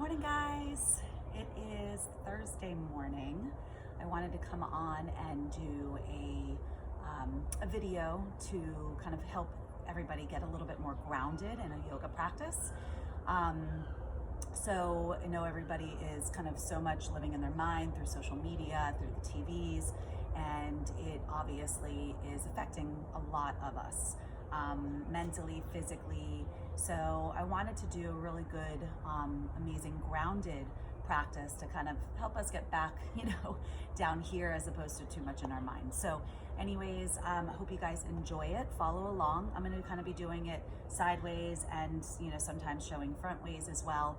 morning, guys. It is Thursday morning. I wanted to come on and do a video to kind of help everybody get a little bit more grounded in a yoga practice. So I know everybody is kind of so much living in their mind through social media, through the TVs, and it obviously is affecting a lot of us, mentally, physically. So I wanted to do a really good, amazing grounded practice to kind of help us get back, down here as opposed to too much in our mind. So anyways, I hope you guys enjoy it. Follow along. I'm going to kind of be doing it sideways and, sometimes showing front ways as well.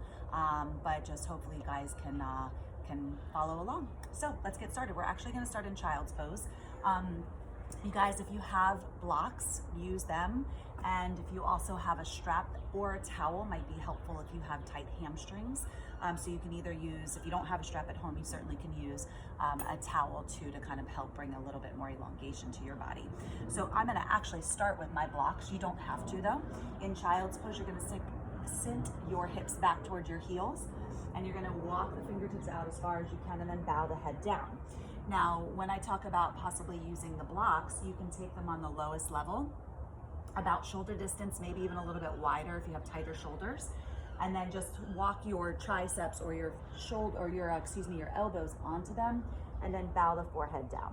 But just hopefully you guys can follow along. So let's get started. We're actually going to start in child's pose. You guys, if you have blocks, use them. And if you also have a strap or a towel, might be helpful if you have tight hamstrings. So you can either use, if you don't have a strap at home, you certainly can use a towel too to kind of help bring a little bit more elongation to your body. So I'm gonna actually start with my blocks. You don't have to though. In child's pose, you're gonna sink your hips back towards your heels, and you're gonna walk the fingertips out as far as you can and then bow the head down. Now, when I talk about possibly using the blocks, you can take them on the lowest level, about shoulder distance, maybe even a little bit wider if you have tighter shoulders, and then just walk your triceps or your shoulder or your elbows onto them, and then bow the forehead down.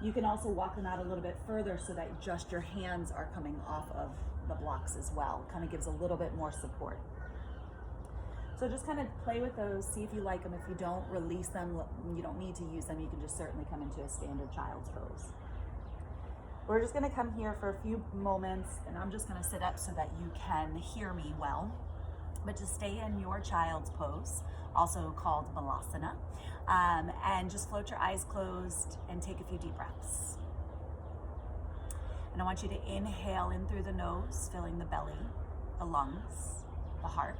You can also walk them out a little bit further so that just your hands are coming off of the blocks as well. Kind of gives a little bit more support. So just kind of play with those, see if you like them. If you don't, release them. You don't need to use them. You can just certainly come into a standard child's pose. We're just gonna come here for a few moments, and I'm just gonna sit up so that you can hear me well. But to stay in your child's pose, also called balasana, and just float your eyes closed and take a few deep breaths. And I want you to inhale in through the nose, filling the belly, the lungs, the heart.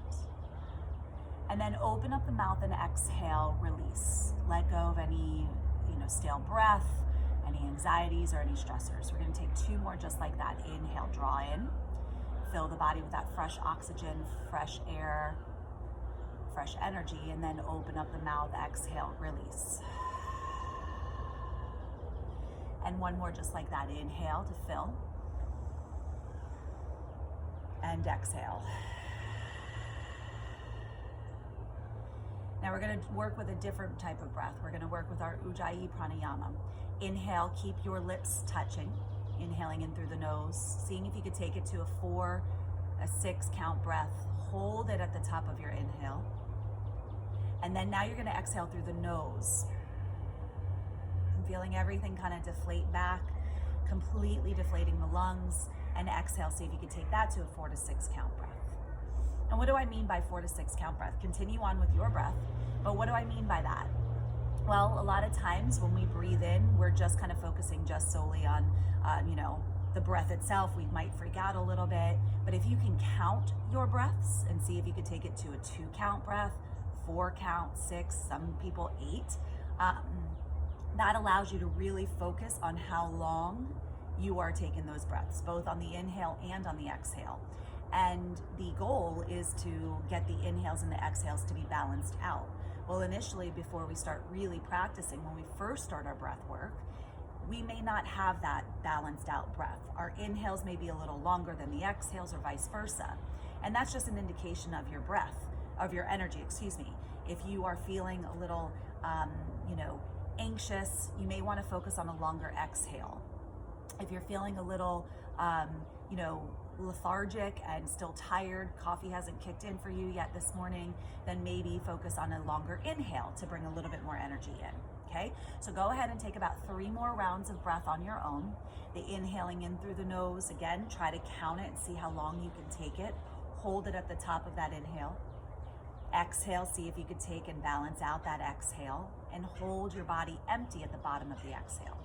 And then open up the mouth and exhale, release. Let go of any, stale breath, any anxieties or any stressors. We're gonna take two more just like that. Inhale, draw in. Fill the body with that fresh oxygen, fresh air, fresh energy, and then open up the mouth, exhale, release. And one more just like that. Inhale to fill. And exhale. Now we're going to work with a different type of breath. We're going to work with our Ujjayi pranayama. Inhale, keep your lips touching. Inhaling in through the nose, seeing if you could take it to a 6 count breath. Hold it at the top of your inhale. And then now you're going to exhale through the nose. Feeling everything kind of deflate back, completely deflating the lungs. And exhale, see if you could take that to a 4 to 6 count breath. And what do I mean by 4 to 6 count breath? Continue on with your breath, but what do I mean by that? Well, a lot of times when we breathe in, we're just kind of focusing just solely on, the breath itself. We might freak out a little bit, but if you can count your breaths and see if you could take it to a 2 count breath, 4 count, 6, some people 8, that allows you to really focus on how long you are taking those breaths, both on the inhale and on the exhale. And the goal is to get the inhales and the exhales to be balanced out. Well, initially, before we start really practicing, when we first start our breath work, we may not have that balanced out breath. Our inhales may be a little longer than the exhales or vice versa. And that's just an indication of your breath, of your energy, If you are feeling a little, anxious, you may want to focus on a longer exhale. If you're feeling a little, lethargic and still tired, coffee hasn't kicked in for you yet this morning, then maybe focus on a longer inhale to bring a little bit more energy in, okay? So go ahead and take about 3 more rounds of breath on your own. The inhaling in through the nose, again, try to count it and see how long you can take it. Hold it at the top of that inhale. Exhale, see if you could take and balance out that exhale, and hold your body empty at the bottom of the exhale.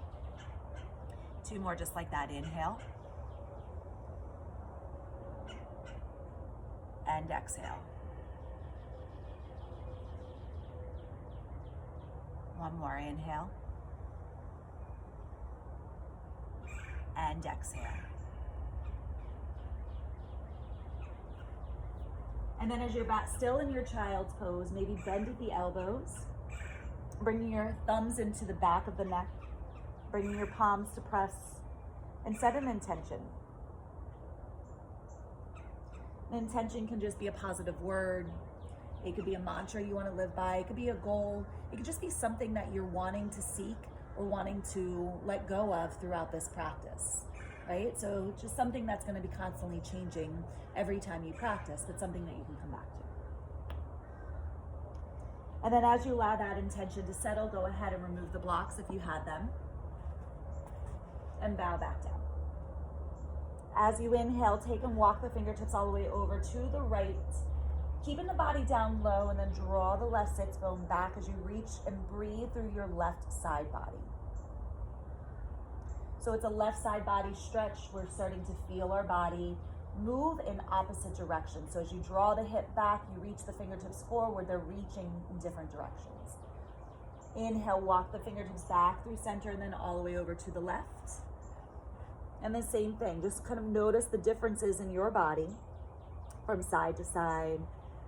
2 more just like that. Inhale. And exhale. 1 more. Inhale. And exhale. And then as you're back still in your child's pose, maybe bend at the elbows, bringing your thumbs into the back of the neck, bringing your palms to press, and set an intention. An intention can just be a positive word. It could be a mantra you want to live by. It could be a goal. It could just be something that you're wanting to seek or wanting to let go of throughout this practice, right? So just something that's going to be constantly changing every time you practice, but something that you can come back to. And then as you allow that intention to settle, go ahead and remove the blocks if you had them, and bow back down. As you inhale, take and walk the fingertips all the way over to the right, keeping the body down low, and then draw the left sits bone back as you reach and breathe through your left side body. So it's a left side body stretch. We're starting to feel our body move in opposite directions. So as you draw the hip back, you reach the fingertips forward, they're reaching in different directions. Inhale, walk the fingertips back through center and then all the way over to the left. And the same thing, just kind of notice the differences in your body from side to side,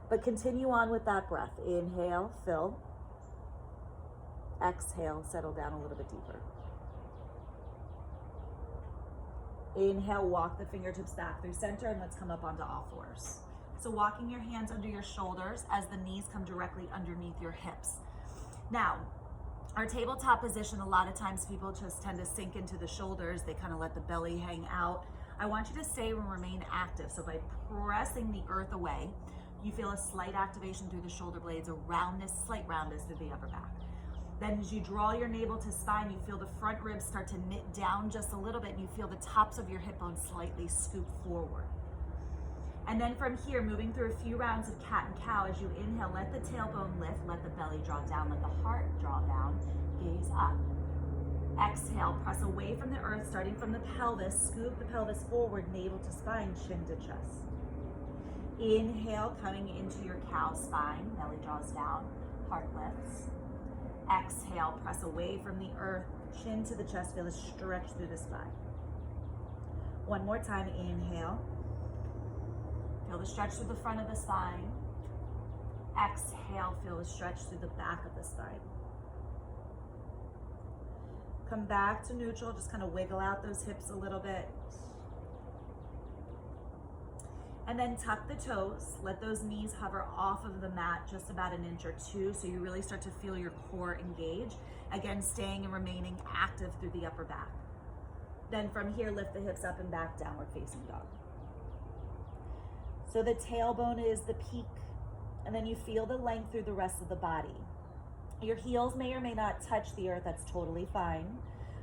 but continue on with that breath. Inhale, fill. Exhale, settle down a little bit deeper. Inhale, walk the fingertips back through center, and let's come up onto all fours. So walking your hands under your shoulders as the knees come directly underneath your hips. Now, our tabletop position, a lot of times people just tend to sink into the shoulders. They kind of let the belly hang out. I want you to stay and remain active. So by pressing the earth away, you feel a slight activation through the shoulder blades, a roundness, slight roundness through the upper back. Then as you draw your navel to spine, you feel the front ribs start to knit down just a little bit, and you feel the tops of your hip bones slightly scoop forward. And then from here, moving through a few rounds of cat and cow, as you inhale, let the tailbone lift, let the belly draw down, let the heart draw down, gaze up. Exhale, press away from the earth, starting from the pelvis, scoop the pelvis forward, navel to spine, chin to chest. Inhale, coming into your cow spine, belly draws down, heart lifts. Exhale, press away from the earth, chin to the chest, feel a stretch through the spine. One more time, inhale. Feel the stretch through the front of the spine. Exhale, feel the stretch through the back of the spine. Come back to neutral, just kind of wiggle out those hips a little bit. And then tuck the toes, let those knees hover off of the mat just about an inch or two so you really start to feel your core engage. Again, staying and remaining active through the upper back. Then from here, lift the hips up and back, downward facing dog. So the tailbone is the peak, and then you feel the length through the rest of the body. Your heels may or may not touch the earth, that's totally fine.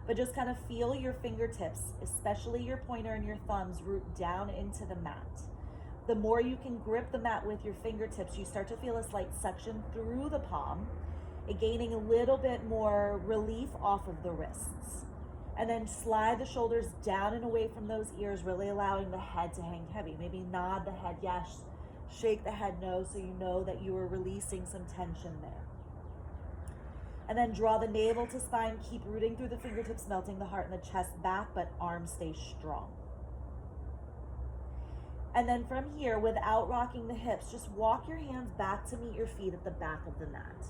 But just kind of feel your fingertips, especially your pointer and your thumbs, root down into the mat. The more you can grip the mat with your fingertips, you start to feel a slight suction through the palm, gaining a little bit more relief off of the wrists. And then slide the shoulders down and away from those ears, really allowing the head to hang heavy. Maybe nod the head yes, shake the head no, so you know that you are releasing some tension there. And then draw the navel to spine, keep rooting through the fingertips, melting the heart and the chest back, but arms stay strong. And then from here, without rocking the hips, just walk your hands back to meet your feet at the back of the mat.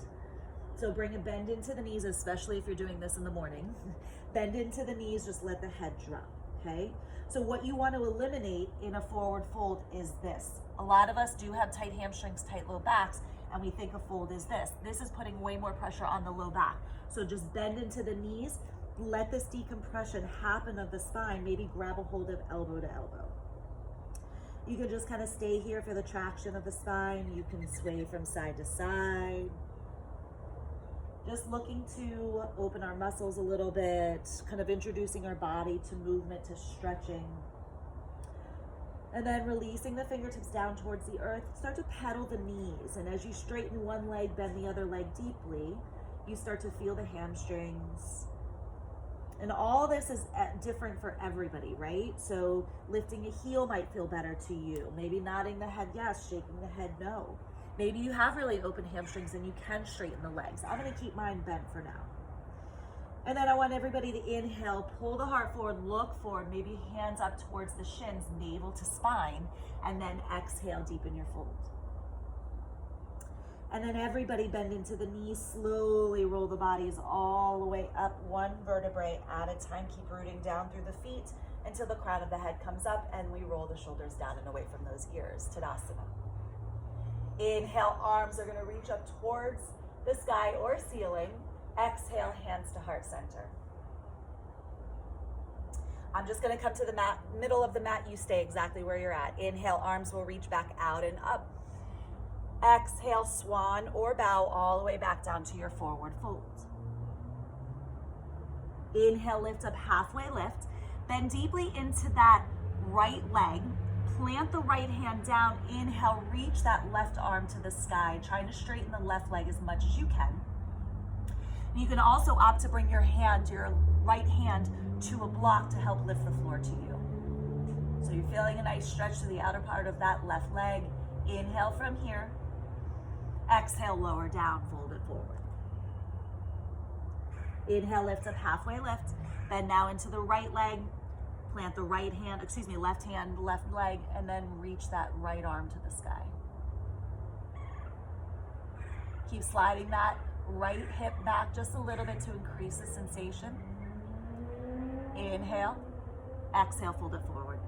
So bring a bend into the knees, especially if you're doing this in the morning. Bend into the knees, just let the head drop, okay? So what you want to eliminate in a forward fold is this. A lot of us do have tight hamstrings, tight low backs, and we think a fold is this. This is putting way more pressure on the low back. So just bend into the knees, let this decompression happen of the spine, maybe grab a hold of elbow to elbow. You can just kind of stay here for the traction of the spine. You can sway from side to side. Just looking to open our muscles a little bit, kind of introducing our body to movement, to stretching. And then releasing the fingertips down towards the earth. Start to pedal the knees. And as you straighten one leg, bend the other leg deeply, you start to feel the hamstrings. And all this is different for everybody, right? So lifting a heel might feel better to you. Maybe nodding the head yes, shaking the head no. Maybe you have really open hamstrings and you can straighten the legs. I'm gonna keep mine bent for now. And then I want everybody to inhale, pull the heart forward, look forward, maybe hands up towards the shins, navel to spine, and then exhale, deepen your fold. And then everybody bend into the knees, slowly roll the bodies all the way up, one vertebrae at a time. Keep rooting down through the feet until the crown of the head comes up, and we roll the shoulders down and away from those ears, Tadasana. Inhale, arms are gonna reach up towards the sky or ceiling. Exhale, hands to heart center. I'm just gonna come to the mat, middle of the mat. You stay exactly where you're at. Inhale, arms will reach back out and up. Exhale, swan or bow all the way back down to your forward fold. Inhale, lift up, halfway lift. Bend deeply into that right leg. Plant the right hand down. Inhale, reach that left arm to the sky, trying to straighten the left leg as much as you can. You can also opt to bring your right hand to a block to help lift the floor to you. So you're feeling a nice stretch to the outer part of that left leg. Inhale from here. Exhale, lower down, fold it forward. Inhale, lift up, halfway lift. Bend now into the right leg. Plant the left hand, left leg, and then reach that right arm to the sky. Keep sliding that right hip back just a little bit to increase the sensation. Inhale, exhale, fold it forward.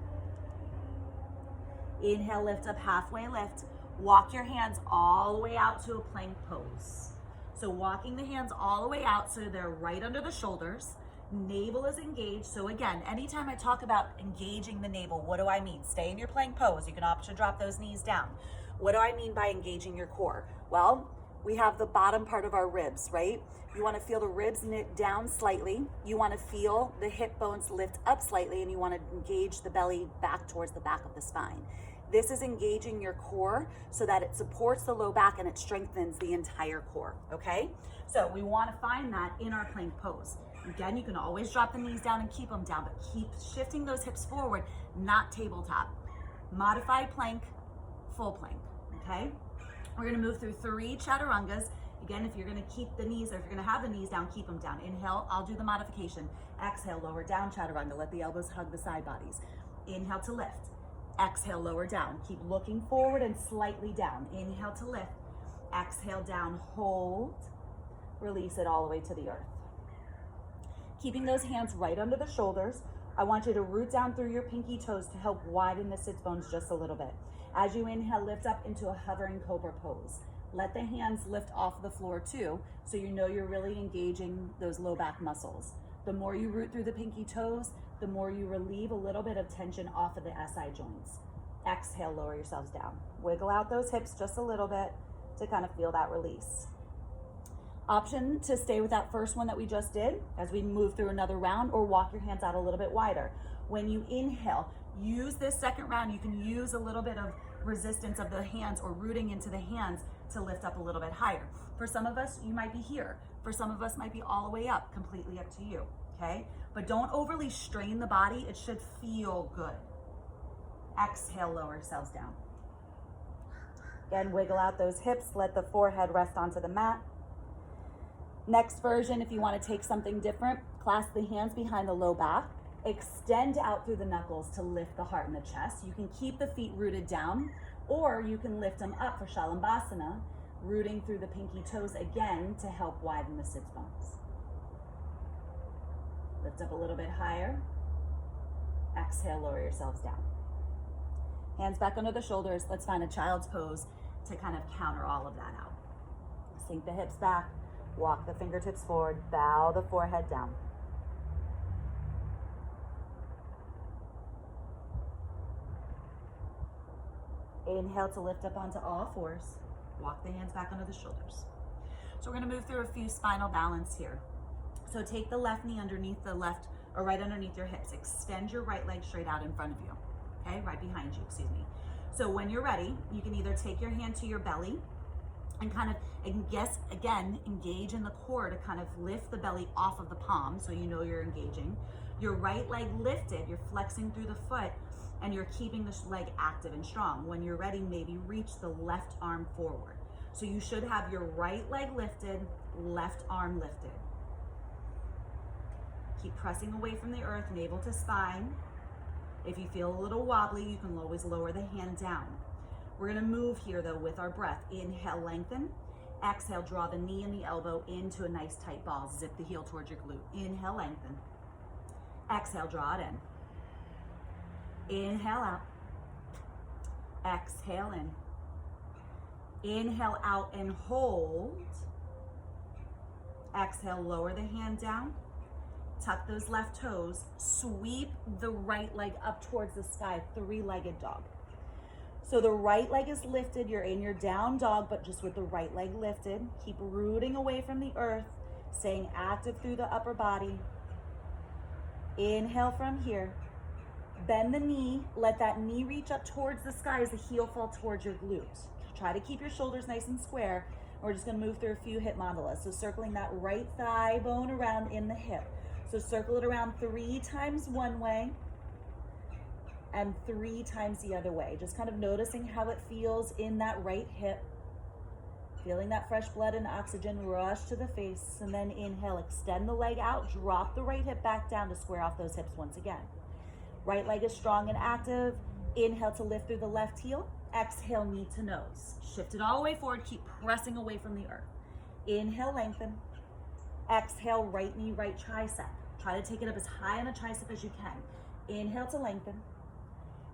Inhale, lift up, halfway lift. Walk your hands all the way out to a plank pose. So walking the hands all the way out so they're right under the shoulders. Navel is engaged. So again, anytime I talk about engaging the navel, what do I mean? Stay in your plank pose. You can opt to drop those knees down. What do I mean by engaging your core? Well, we have the bottom part of our ribs, right? You want to feel the ribs knit down slightly. You want to feel the hip bones lift up slightly, and you want to engage the belly back towards the back of the spine. This is engaging your core so that it supports the low back and it strengthens the entire core, okay? So we want to find that in our plank pose. Again, you can always drop the knees down and keep them down, but keep shifting those hips forward, not tabletop. Modified plank, full plank, okay? We're gonna move through 3 chaturangas. Again, if you're gonna keep the knees, or if you're gonna have the knees down, keep them down. Inhale, I'll do the modification. Exhale, lower down chaturanga. Let the elbows hug the side bodies. Inhale to lift. Exhale, lower down. Keep looking forward and slightly down. Inhale to lift. Exhale, down, hold. Release it all the way to the earth. Keeping those hands right under the shoulders. I want you to root down through your pinky toes to help widen the sits bones just a little bit. As you inhale, lift up into a hovering cobra pose. Let the hands lift off the floor too, so you know you're really engaging those low back muscles. The more you root through the pinky toes, the more you relieve a little bit of tension off of the SI joints. Exhale, lower yourselves down. Wiggle out those hips just a little bit to kind of feel that release. Option to stay with that first one that we just did as we move through another round, or walk your hands out a little bit wider. When you inhale, use this second round. You can use a little bit of resistance of the hands or rooting into the hands to lift up a little bit higher. For some of us, you might be here. For some of us, might be all the way up, completely up to you, okay? But don't overly strain the body. It should feel good. Exhale, lower yourselves down. Again, wiggle out those hips. Let the forehead rest onto the mat. Next version, if you want to take something different, clasp the hands behind the low back. Extend out through the knuckles to lift the heart and the chest. You can keep the feet rooted down, or you can lift them up for Shalambhasana, rooting through the pinky toes again to help widen the sits bones. Lift up a little bit higher. Exhale, lower yourselves down. Hands back under the shoulders. Let's find a child's pose to kind of counter all of that out. Sink the hips back, walk the fingertips forward, bow the forehead down. Inhale to lift up onto all fours. Walk the hands back under the shoulders. So we're gonna move through a few spinal balance here. So take the left knee underneath the left, or right underneath your hips. Extend your right leg straight out in front of you, okay? Right behind you, excuse me. So when you're ready, you can either take your hand to your belly and kind of, engage in the core to kind of lift the belly off of the palm so you know you're engaging. Your right leg lifted, you're flexing through the foot, and you're keeping this leg active and strong. When you're ready, maybe reach the left arm forward. So you should have your right leg lifted, left arm lifted. Keep pressing away from the earth, navel to spine. If you feel a little wobbly, you can always lower the hand down. We're gonna move here though with our breath. Inhale, lengthen. Exhale, draw the knee and the elbow into a nice tight ball. Zip the heel towards your glute. Inhale, lengthen. Exhale, draw it in. Inhale out. Exhale in. Inhale out and hold. Exhale, lower the hand down. Tuck those left toes. Sweep the right leg up towards the sky, three-legged dog. So the right leg is lifted. You're in your down dog, but just with the right leg lifted. Keep rooting away from the earth, staying active through the upper body. Inhale from here. Bend the knee. Let that knee reach up towards the sky as the heel fall towards your glutes. Try to keep your shoulders nice and square. We're just going to move through a few hip mandalas. So circling that right thigh bone around in the hip. So circle it around 3 times one way and 3 times the other way. Just kind of noticing how it feels in that right hip. Feeling that fresh blood and oxygen rush to the face. And then inhale, extend the leg out. Drop the right hip back down to square off those hips once again. Right leg is strong and active. Inhale to lift through the left heel. Exhale, knee to nose. Shift it all the way forward. Keep pressing away from the earth. Inhale, lengthen. Exhale, right knee, right tricep. Try to take it up as high on the tricep as you can. Inhale to lengthen.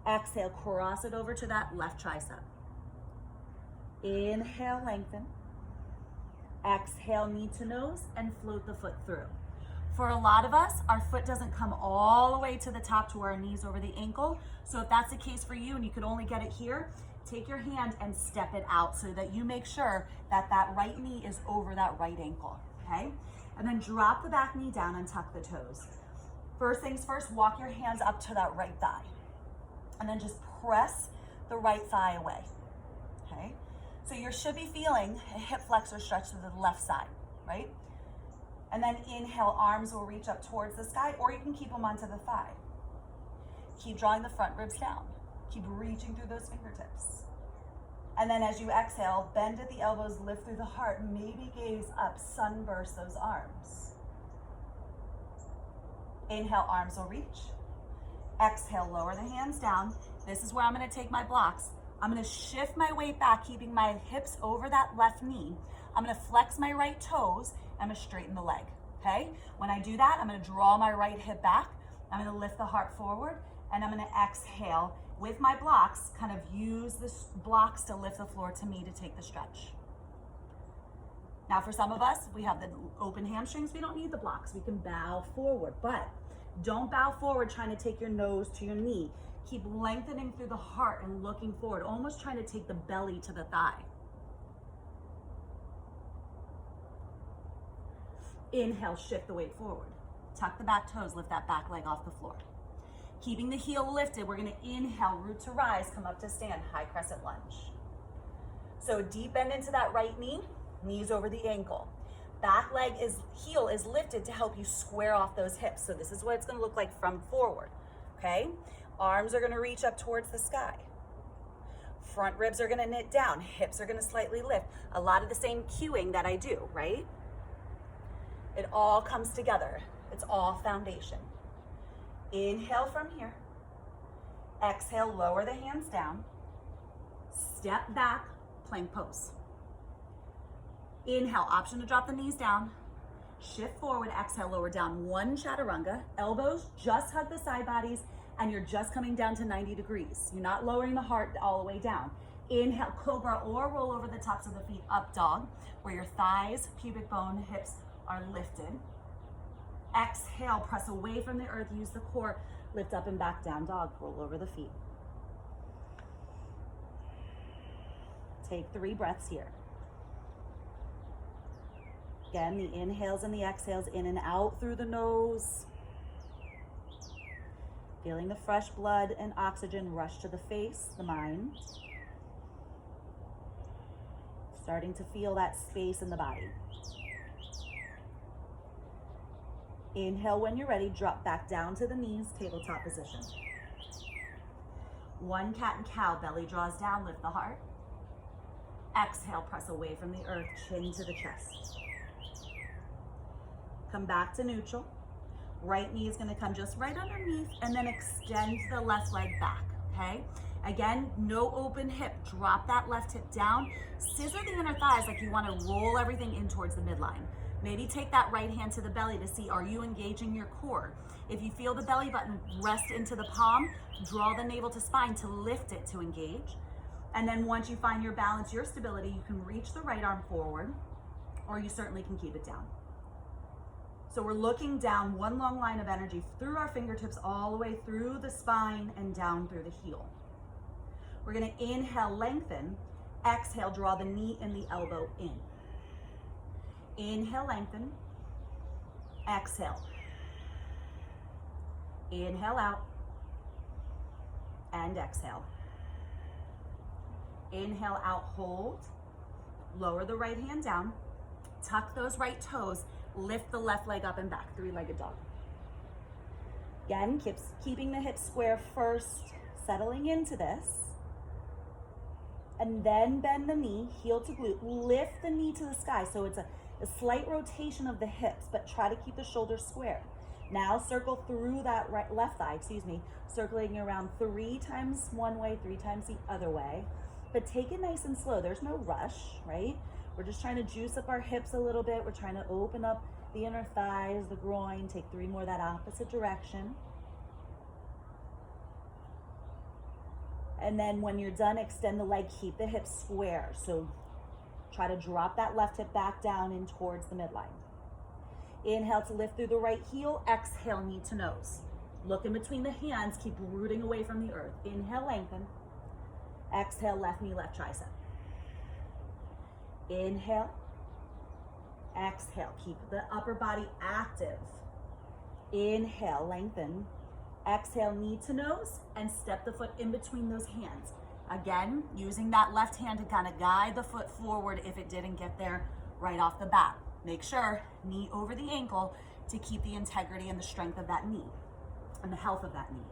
Exhale, cross it over to that left tricep. Inhale, lengthen. Exhale, knee to nose, and float the foot through. For a lot of us, our foot doesn't come all the way to the top to where our knee's over the ankle. So if that's the case for you and you could only get it here, take your hand and step it out so that you make sure that that right knee is over that right ankle, okay? And then drop the back knee down and tuck the toes. First things first, walk your hands up to that right thigh. And then just press the right thigh away, okay? So you should be feeling a hip flexor stretch to the left side, right? And then inhale, arms will reach up towards the sky, or you can keep them onto the thigh. Keep drawing the front ribs down. Keep reaching through those fingertips. And then as you exhale, bend at the elbows, lift through the heart, maybe gaze up, sunburst those arms. Inhale, arms will reach. Exhale, lower the hands down. This is where I'm gonna take my blocks. I'm gonna shift my weight back, keeping my hips over that left knee. I'm gonna flex my right toes. I'm gonna straighten the leg, okay? When I do that, I'm gonna draw my right hip back. I'm gonna lift the heart forward, and I'm gonna exhale with my blocks, kind of use the blocks to lift the floor to me to take the stretch. Now for some of us, we have the open hamstrings. We don't need the blocks. We can bow forward, but don't bow forward trying to take your nose to your knee. Keep lengthening through the heart and looking forward, almost trying to take the belly to the thigh. Inhale, shift the weight forward. Tuck the back toes, lift that back leg off the floor. Keeping the heel lifted, we're gonna inhale, root to rise, come up to stand, high crescent lunge. So deep bend into that right knee, knees over the ankle. Back leg heel is lifted to help you square off those hips. So this is what it's gonna look like from forward, okay? Arms are gonna reach up towards the sky. Front ribs are gonna knit down, hips are gonna slightly lift. A lot of the same cueing that I do, right? It all comes together. It's all foundation. Inhale from here. Exhale, lower the hands down. Step back, plank pose. Inhale, option to drop the knees down. Shift forward, exhale, lower down. One chaturanga. Elbows just hug the side bodies, and you're just coming down to 90 degrees. You're not lowering the heart all the way down. Inhale, cobra, or roll over the tops of the feet, up dog, where your thighs, pubic bone, hips are lifted. Exhale, press away from the earth, use the core, lift up and back, down dog, roll over the feet. Take 3 breaths here. Again, the inhales and the exhales, in and out through the nose. Feeling the fresh blood and oxygen rush to the face, the mind. Starting to feel that space in the body. Inhale when you're ready, drop back down to the knees, tabletop position. One cat and cow, belly draws down, lift the heart. Exhale, press away from the earth, chin to the chest. Come back to neutral. Right knee is gonna come just right underneath, and then extend the left leg back, okay? Again, no open hip. Drop that left hip down. Scissor the inner thighs like you want to roll everything in towards the midline. Maybe take that right hand to the belly to see, are you engaging your core? If you feel the belly button rest into the palm, draw the navel to spine to lift it to engage. And then once you find your balance, your stability, you can reach the right arm forward, or you certainly can keep it down. So we're looking down one long line of energy through our fingertips all the way through the spine and down through the heel. We're gonna inhale, lengthen. Exhale, draw the knee and the elbow in. Inhale, lengthen. Exhale. Inhale out. And exhale. Inhale out, hold. Lower the right hand down. Tuck those right toes. Lift the left leg up and back, three-legged dog. Again, keeping the hips square first, settling into this. And then bend the knee, heel to glute. Lift the knee to the sky. So it's a slight rotation of the hips, but try to keep the shoulders square. Now circle through that left thigh, circling around 3 times one way, 3 times the other way. But take it nice and slow. There's no rush, right? We're just trying to juice up our hips a little bit. We're trying to open up the inner thighs, the groin. Take 3 more that opposite direction. And then when you're done, extend the leg, keep the hips square. So try to drop that left hip back down in towards the midline. Inhale to lift through the right heel. Exhale, knee to nose. Look in between the hands. Keep rooting away from the earth. Inhale, lengthen. Exhale, left knee, left tricep. Inhale. Exhale. Keep the upper body active. Inhale, lengthen. Exhale, knee to nose, and step the foot in between those hands. Again, using that left hand to kind of guide the foot forward if it didn't get there right off the bat. Make sure, knee over the ankle to keep the integrity and the strength of that knee and the health of that knee.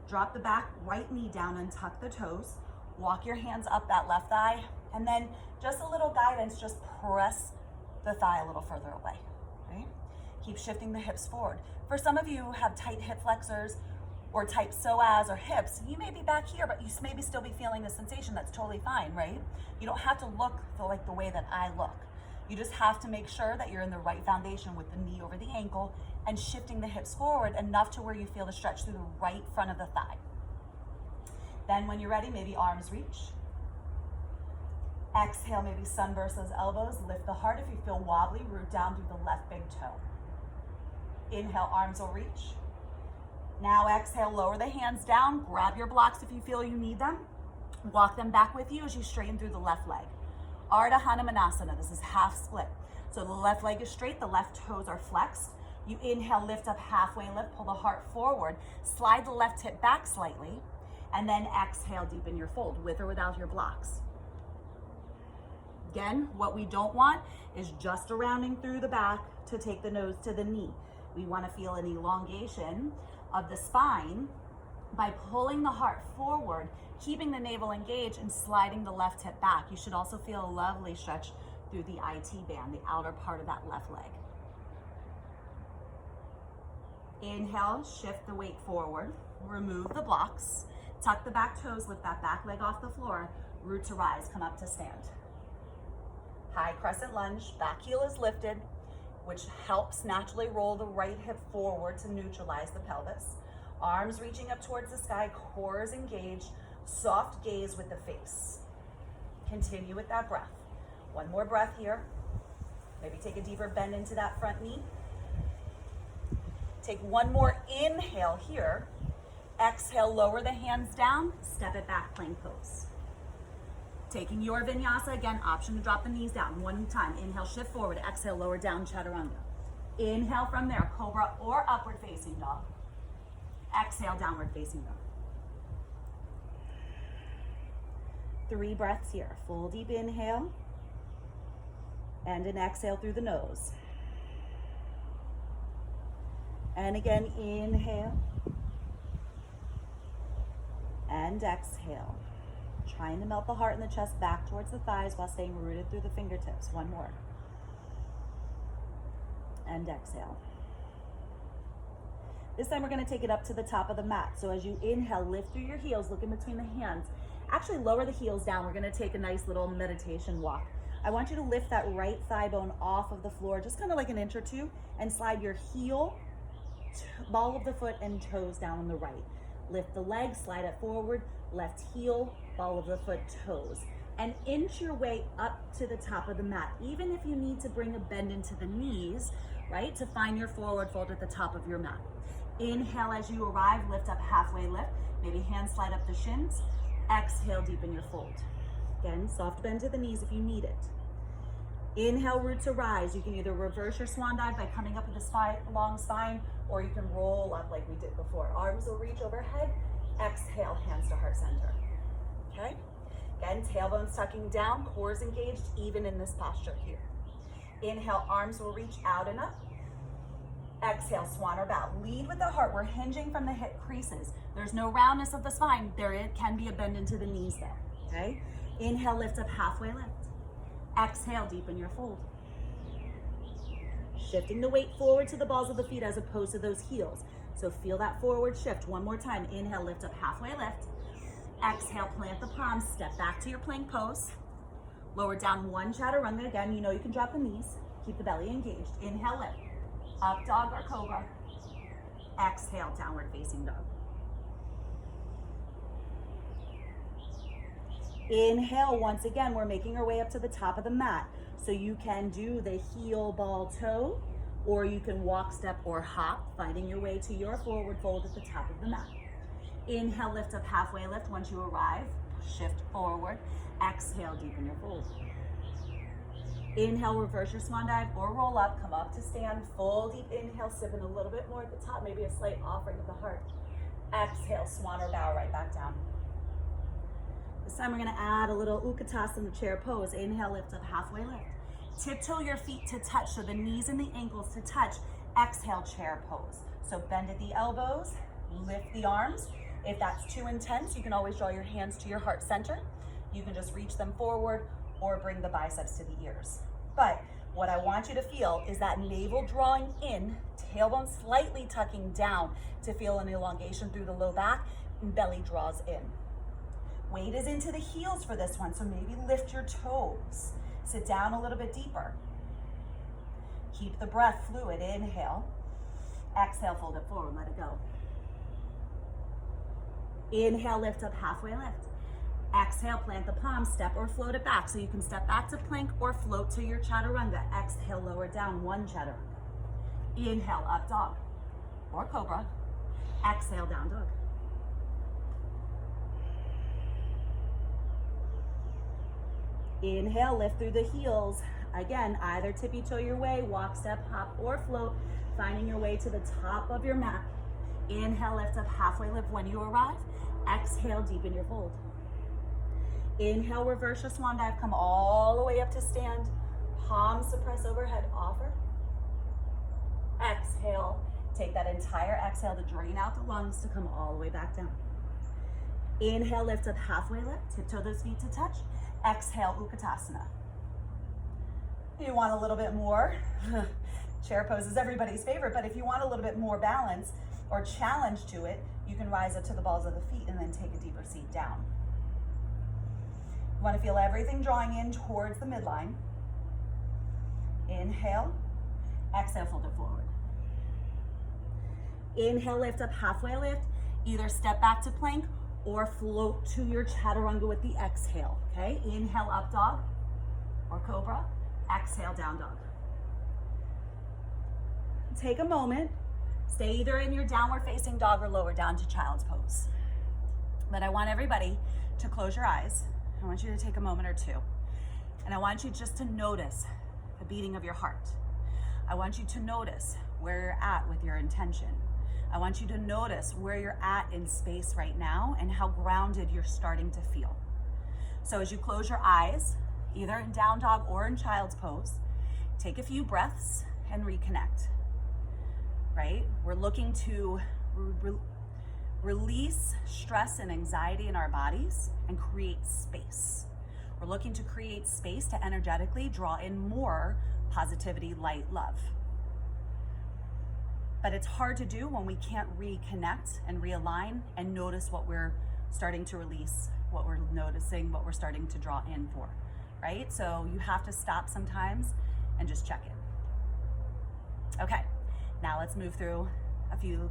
Drop the back right knee down and tuck the toes. Walk your hands up that left thigh, and then just a little guidance, just press the thigh a little further away, right? Keep shifting the hips forward. For some of you who have tight hip flexors or tight psoas or hips, you may be back here, but you maybe still be feeling a sensation. That's totally fine, right? You don't have to look like the way that I look. You just have to make sure that you're in the right foundation with the knee over the ankle and shifting the hips forward enough to where you feel the stretch through the right front of the thigh. Then when you're ready, maybe arms reach. Exhale, maybe sunburst those elbows. Lift the heart. If you feel wobbly, root down through the left big toe. Inhale, arms will reach. Now exhale, lower the hands down. Grab your blocks if you feel you need them. Walk them back with you as you straighten through the left leg. Ardha Hanumanasana. This is half split. So the left leg is straight, the left toes are flexed. You inhale, lift up, halfway lift, pull the heart forward. Slide the left hip back slightly. And then exhale, deepen your fold with or without your blocks. Again, what we don't want is just a rounding through the back to take the nose to the knee. We want to feel an elongation of the spine by pulling the heart forward, keeping the navel engaged, and sliding the left hip back. You should also feel a lovely stretch through the IT band, the outer part of that left leg. Inhale, shift the weight forward, remove the blocks, tuck the back toes, lift that back leg off the floor, root to rise, come up to stand. High crescent lunge, back heel is lifted, which helps naturally roll the right hip forward to neutralize the pelvis. Arms reaching up towards the sky, core is engaged, soft gaze with the face. Continue with that breath. One more breath here. Maybe take a deeper bend into that front knee. Take one more inhale here. Exhale, lower the hands down, step it back, plank pose. Taking your vinyasa, again, option to drop the knees down. One time, inhale, shift forward, exhale, lower down, chaturanga. Inhale from there, cobra or upward facing dog. Exhale, downward facing dog. 3 breaths here. Full deep inhale. And an exhale through the nose. And again, inhale. And exhale. Trying to melt the heart and the chest back towards the thighs while staying rooted through the fingertips. One more. And exhale. This time we're gonna take it up to the top of the mat. So as you inhale, lift through your heels, look in between the hands. Actually lower the heels down. We're gonna take a nice little meditation walk. I want you to lift that right thigh bone off of the floor, just kind of like an inch or two, and slide your heel, ball of the foot, and toes down on the right. Lift the leg, slide it forward, left heel, ball of the foot, toes. And inch your way up to the top of the mat. Even if you need to bring a bend into the knees, right, to find your forward fold at the top of your mat. Inhale as you arrive, lift up, halfway lift. Maybe hands slide up the shins. Exhale, deepen your fold. Again, soft bend to the knees if you need it. Inhale, root to rise. You can either reverse your swan dive by coming up with a long spine, or you can roll up like we did before. Arms will reach overhead. Exhale, hands to heart center. Okay? Again, tailbone's tucking down, core is engaged, even in this posture here. Inhale, arms will reach out and up. Exhale, swan or bow. Lead with the heart. We're hinging from the hip creases. There's no roundness of the spine. There can be a bend into the knees there, okay? Inhale, lift up, halfway lift. Exhale, deepen your fold. Shifting the weight forward to the balls of the feet as opposed to those heels. So feel that forward shift. One more time. Inhale, lift up, halfway lift. Exhale, plant the palms, step back to your plank pose. Lower down one chaturanga. Again, you know you can drop the knees. Keep the belly engaged. Inhale, lift. Up dog or cobra. Exhale, downward facing dog. Inhale, once again, we're making our way up to the top of the mat. So you can do the heel, ball, toe, or you can walk, step, or hop, finding your way to your forward fold at the top of the mat. Inhale, lift up, halfway lift. Once you arrive, shift forward. Exhale, deepen your fold. Inhale, reverse your swan dive or roll up, come up to stand, full deep inhale, sipping a little bit more at the top, maybe a slight offering of the heart. Exhale, swan or bow right back down. This time we're gonna add a little Utkatasana chair pose. Inhale, lift up, halfway lift. Tiptoe your feet to touch, so the knees and the ankles to touch. Exhale, chair pose. So bend at the elbows, lift the arms. If that's too intense, you can always draw your hands to your heart center. You can just reach them forward or bring the biceps to the ears. But what I want you to feel is that navel drawing in, tailbone slightly tucking down to feel an elongation through the low back, and belly draws in. Weight is into the heels for this one, so maybe lift your toes. Sit down a little bit deeper. Keep the breath fluid. Inhale. Exhale, fold it forward, let it go. Inhale, lift up, halfway lift. Exhale, plant the palms, step or float it back. So you can step back to plank or float to your chaturanga. Exhale, lower down, one chaturanga. Inhale, up dog or cobra. Exhale, down dog. Inhale, lift through the heels. Again, either tippy toe your way, walk, step, hop, or float, finding your way to the top of your mat. Inhale, lift up, halfway lift when you arrive. Exhale, deepen your fold. Inhale, reverse your swan dive, come all the way up to stand. Palms to press overhead, offer. Exhale, take that entire exhale to drain out the lungs to come all the way back down. Inhale, lift up, halfway lift, tiptoe those feet to touch. Exhale, Utkatasana. You want a little bit more, chair pose is everybody's favorite, but if you want a little bit more balance or challenge to it, you can rise up to the balls of the feet and then take a deeper seat down. You want to feel everything drawing in towards the midline. Inhale, exhale, fold it forward. Inhale, lift up, halfway lift. Either step back to plank or float to your chaturanga with the exhale, okay? Inhale, up dog or cobra. Exhale, down dog. Take a moment. Stay either in your downward facing dog or lower down to child's pose. But I want everybody to close your eyes. I want you to take a moment or two. And I want you just to notice the beating of your heart. I want you to notice where you're at with your intention. I want you to notice where you're at in space right now and how grounded you're starting to feel. So as you close your eyes, either in down dog or in child's pose, take a few breaths and reconnect, right? We're looking to release stress and anxiety in our bodies and create space. We're looking to create space to energetically draw in more positivity, light, love. But it's hard to do when we can't reconnect and realign and notice what we're starting to release, what we're noticing, what we're starting to draw in for, right? So you have to stop sometimes and just check in. Okay, now let's move through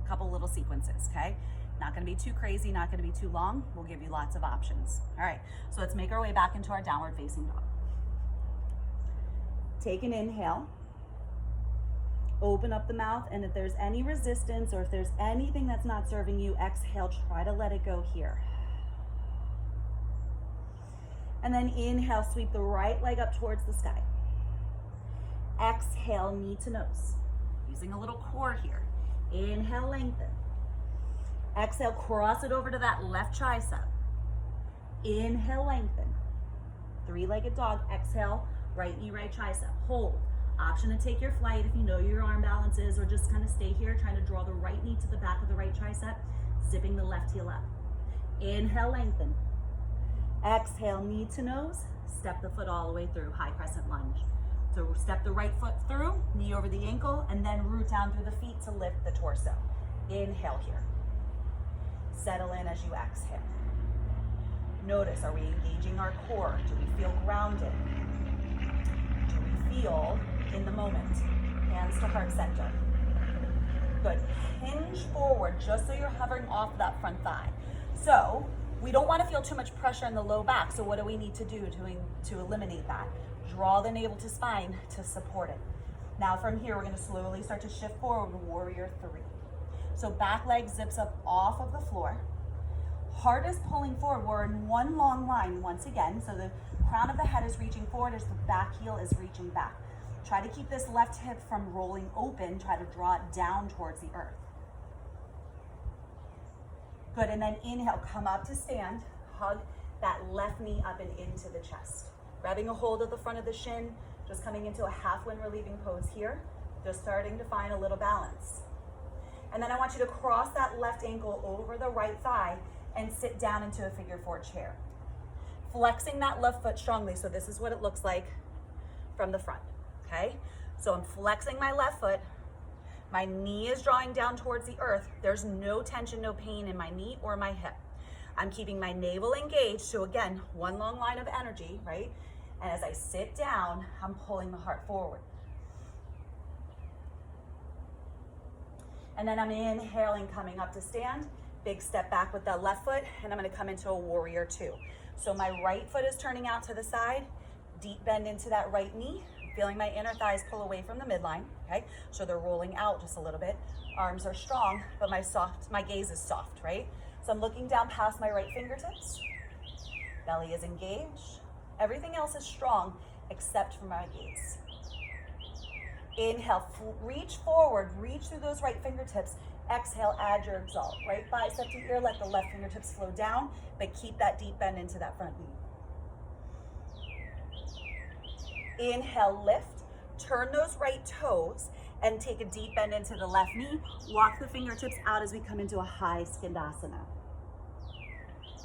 couple little sequences, okay? Not gonna be too crazy, not gonna be too long. We'll give you lots of options. All right, so let's make our way back into our downward facing dog. Take an inhale. Open up the mouth, and if there's any resistance or if there's anything that's not serving you, exhale, try to let it go here. And then inhale, sweep the right leg up towards the sky. Exhale, knee to nose. Using a little core here. Inhale, lengthen. Exhale, cross it over to that left tricep. Inhale, lengthen. Three-legged dog. Exhale, right knee, right tricep. Hold. Option to take your flight if you know your arm balance is, or just kind of stay here, trying to draw the right knee to the back of the right tricep, zipping the left heel up. Inhale, lengthen. Exhale, knee to nose. Step the foot all the way through, high crescent lunge. So step the right foot through, knee over the ankle, and then root down through the feet to lift the torso. Inhale here. Settle in as you exhale. Notice, are we engaging our core? Do we feel grounded? Do we feel in the moment? Hands to heart center. Good. Hinge forward just so you're hovering off that front thigh. So we don't want to feel too much pressure in the low back. So what do we need to do to eliminate that? Draw the navel to spine to support it. Now from here, we're going to slowly start to shift forward, warrior three. So back leg zips up off of the floor. Heart is pulling forward. We're in one long line once again. So the crown of the head is reaching forward as the back heel is reaching back. Try to keep this left hip from rolling open. Try to draw it down towards the earth. Good, and then inhale, come up to stand. Hug that left knee up and into the chest. Grabbing a hold of the front of the shin, just coming into a half wind relieving pose here. Just starting to find a little balance. And then I want you to cross that left ankle over the right thigh and sit down into a figure four chair. Flexing that left foot strongly. So this is what it looks like from the front, okay? So I'm flexing my left foot. My knee is drawing down towards the earth. There's no tension, no pain in my knee or my hip. I'm keeping my navel engaged. So again, one long line of energy, right? And as I sit down, I'm pulling the heart forward. And then I'm inhaling, coming up to stand. Big step back with that left foot, and I'm gonna come into a warrior two. So my right foot is turning out to the side, deep bend into that right knee, feeling my inner thighs pull away from the midline, okay? So they're rolling out just a little bit. Arms are strong, but my gaze is soft, right? So I'm looking down past my right fingertips. Belly is engaged. Everything else is strong except for my gaze. Inhale, reach forward, reach through those right fingertips. Exhale, add your exalt. Right bicep to ear, let the left fingertips flow down, but keep that deep bend into that front knee. Inhale, lift, turn those right toes, and take a deep bend into the left knee. Walk the fingertips out as we come into a high skandasana.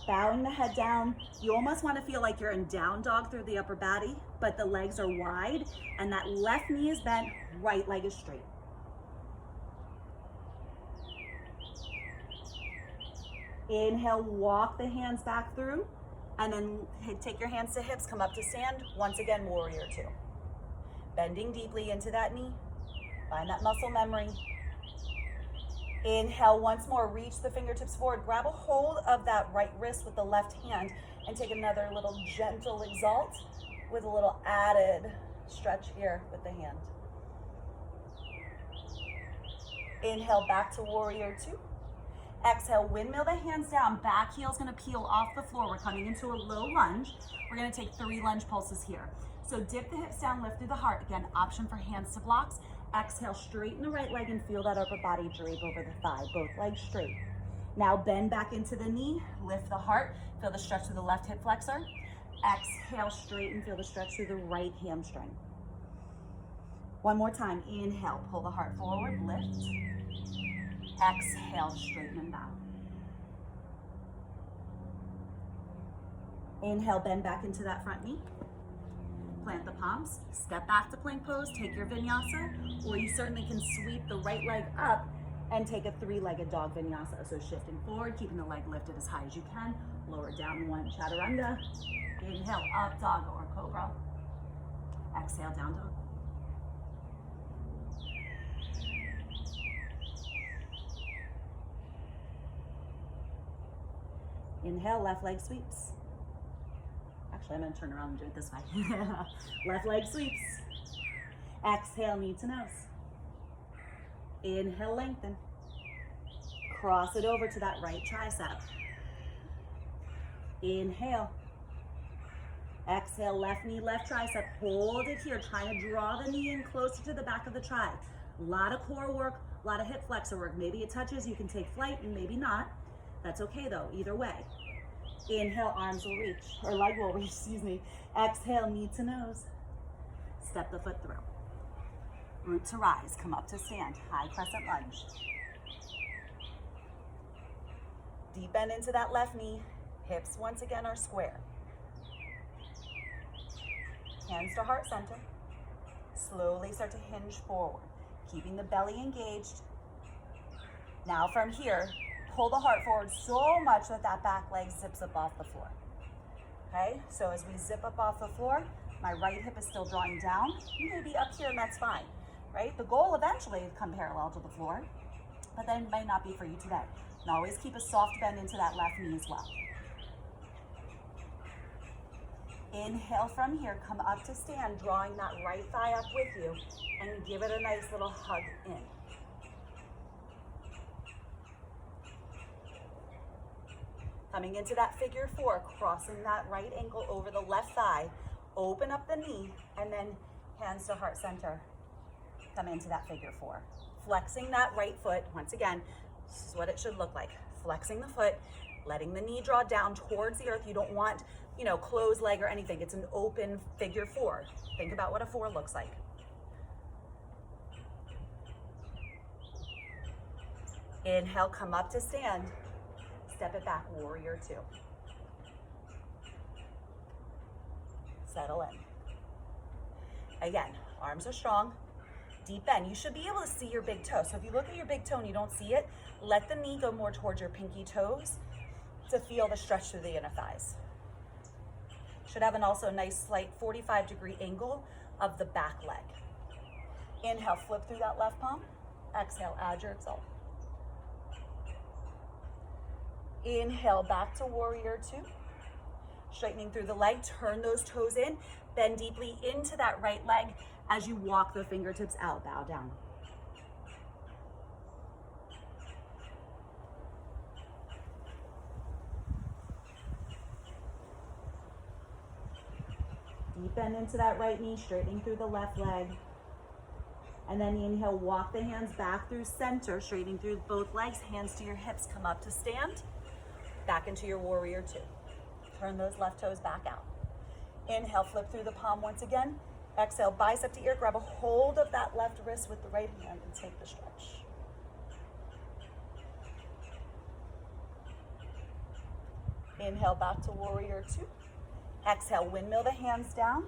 Bowing the head down, you almost want to feel like you're in down dog through the upper body, but the legs are wide, and that left knee is bent, right leg is straight. Inhale, walk the hands back through, and then take your hands to hips, come up to stand. Once again, warrior two. Bending deeply into that knee, find that muscle memory. Inhale once more, reach the fingertips forward, grab a hold of that right wrist with the left hand, and take another little gentle exalt with a little added stretch here with the hand. Inhale, back to warrior two. Exhale, windmill the hands down, back heel's gonna peel off the floor. We're coming into a low lunge. We're gonna take 3 lunge pulses here. So dip the hips down, lift through the heart. Again, option for hands to blocks. Exhale, straighten the right leg and feel that upper body drape over the thigh, both legs straight. Now bend back into the knee, lift the heart, feel the stretch through the left hip flexor. Exhale, straighten, feel the stretch through the right hamstring. One more time, inhale, pull the heart forward, lift. Exhale, straighten and bow. Inhale, bend back into that front knee. Plant the palms, step back to plank pose, take your vinyasa, or you certainly can sweep the right leg up and take a three-legged dog vinyasa. So shifting forward, keeping the leg lifted as high as you can. Lower down one, chaturanga. Inhale, up dog or cobra. Exhale, down dog. Inhale, left leg sweeps. Actually, I'm gonna turn around and do it this way. Left leg sweeps. Exhale, knee to nose. Inhale, lengthen. Cross it over to that right tricep. Inhale. Exhale, left knee, left tricep. Hold it here, trying to draw the knee in closer to the back of the tri. A lot of core work, a lot of hip flexor work. Maybe it touches, you can take flight, and maybe not. That's okay though, either way. Inhale, arms will reach, or leg will reach, excuse me. Exhale, knee to nose. Step the foot through. Root to rise, come up to stand. High crescent lunge. Deep bend into that left knee. Hips once again are square. Hands to heart center. Slowly start to hinge forward, keeping the belly engaged. Now from here, pull the heart forward so much that that back leg zips up off the floor. Okay, so as we zip up off the floor, my right hip is still drawing down. You may be up here and that's fine, right? The goal eventually is to come parallel to the floor, but that may not be for you today. And always keep a soft bend into that left knee as well. Inhale from here, come up to stand, drawing that right thigh up with you, and give it a nice little hug in. Coming into that figure four, crossing that right ankle over the left thigh, open up the knee, and then hands to heart center. Come into that figure four. Flexing that right foot, once again, this is what it should look like. Flexing the foot, letting the knee draw down towards the earth. You don't want, closed leg or anything. It's an open figure four. Think about what a four looks like. Inhale, come up to stand. Step it back, warrior two. Settle in. Again, arms are strong. Deep bend. You should be able to see your big toe. So if you look at your big toe and you don't see it, let the knee go more towards your pinky toes to feel the stretch through the inner thighs. Should have an also nice slight 45-degree angle of the back leg. Inhale, flip through that left palm. Exhale, add your exalt. Inhale, back to warrior two. Straightening through the leg, turn those toes in, bend deeply into that right leg as you walk the fingertips out, bow down. Deep bend into that right knee, straightening through the left leg. And then inhale, walk the hands back through center, straightening through both legs, hands to your hips, come up to stand. Back into your warrior two. Turn those left toes back out. Inhale, flip through the palm once again. Exhale, bicep to ear, grab a hold of that left wrist with the right hand and take the stretch. Inhale, back to warrior two. Exhale, windmill the hands down.